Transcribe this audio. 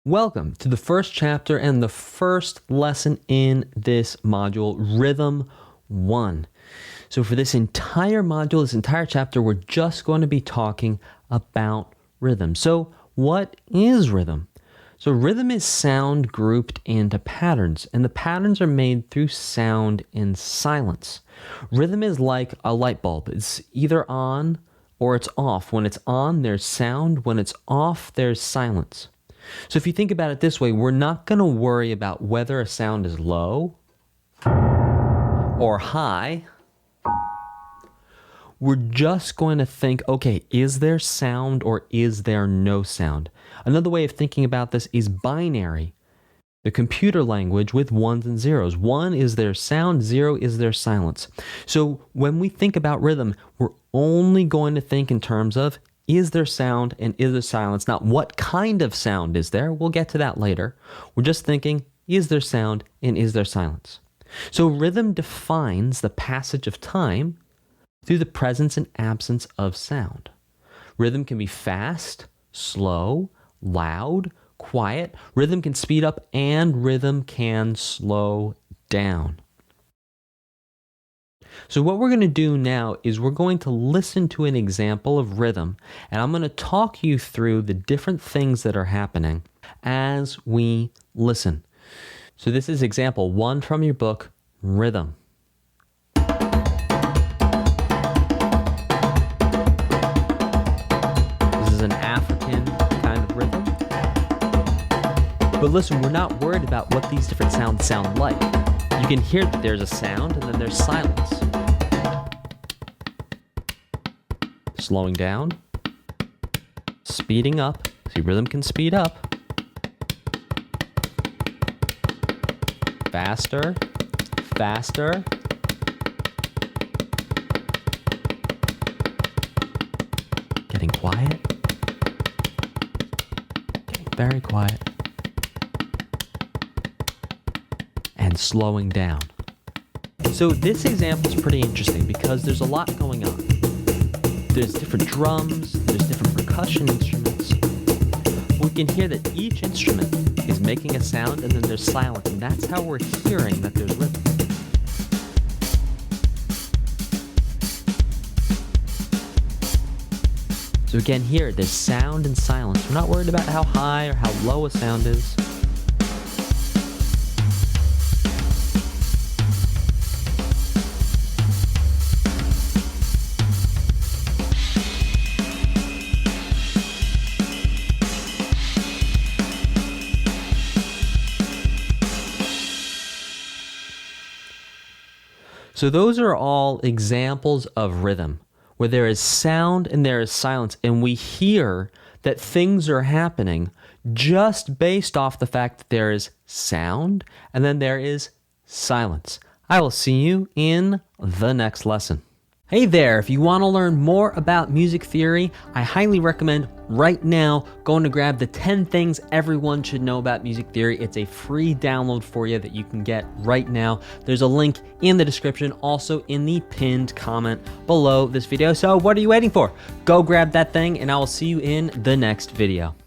Welcome to the first chapter and the first lesson in this module, Rhythm 1. So for this entire module, this entire chapter, we're just going to be talking about rhythm. So what is rhythm? So rhythm is sound grouped into patterns, and the patterns are made through sound and silence. Rhythm is like a light bulb. It's either on or it's off. When it's on, there's sound. When it's off, there's silence. So if you think about it this way, we're not going to worry about whether a sound is low or high. We're just going to think, okay, is there sound or is there no sound? Another way of thinking about this is binary, the computer language with ones and zeros. 1 is there sound, 0 is there silence. So when we think about rhythm, we're only going to think in terms of is there sound and is there silence? Not what kind of sound is there? We'll get to that later. We're just thinking, is there sound and is there silence? So rhythm defines the passage of time through the presence and absence of sound. Rhythm can be fast, slow, loud, quiet. Rhythm can speed up and rhythm can slow down. So what we're going to do now is we're going to listen to an example of rhythm, and I'm going to talk you through the different things that are happening as we listen. So this is example 1 from your book, Rhythm. This is an African kind of rhythm. But listen, we're not worried about what these different sounds sound like. You can hear that there's a sound and then there's silence. Slowing down, speeding up. See, rhythm can speed up. Faster, faster. Getting quiet. Getting very quiet. And slowing down. So this example is pretty interesting because there's a lot going on. There's different drums, there's different percussion instruments. We can hear that each instrument is making a sound and then there's silence, and that's how we're hearing that there's rhythm. So again, here, there's sound and silence. We're not worried about how high or how low a sound is. So those are all examples of rhythm, where there is sound and there is silence, and we hear that things are happening just based off the fact that there is sound and then there is silence. I will see you in the next lesson. Hey there, if you want to learn more about music theory, I highly recommend right now going to grab the 10 things everyone should know about music theory. It's a free download for you that you can get right now. There's a link in the description, also in the pinned comment below this video. So what are you waiting for? Go grab that thing and I will see you in the next video.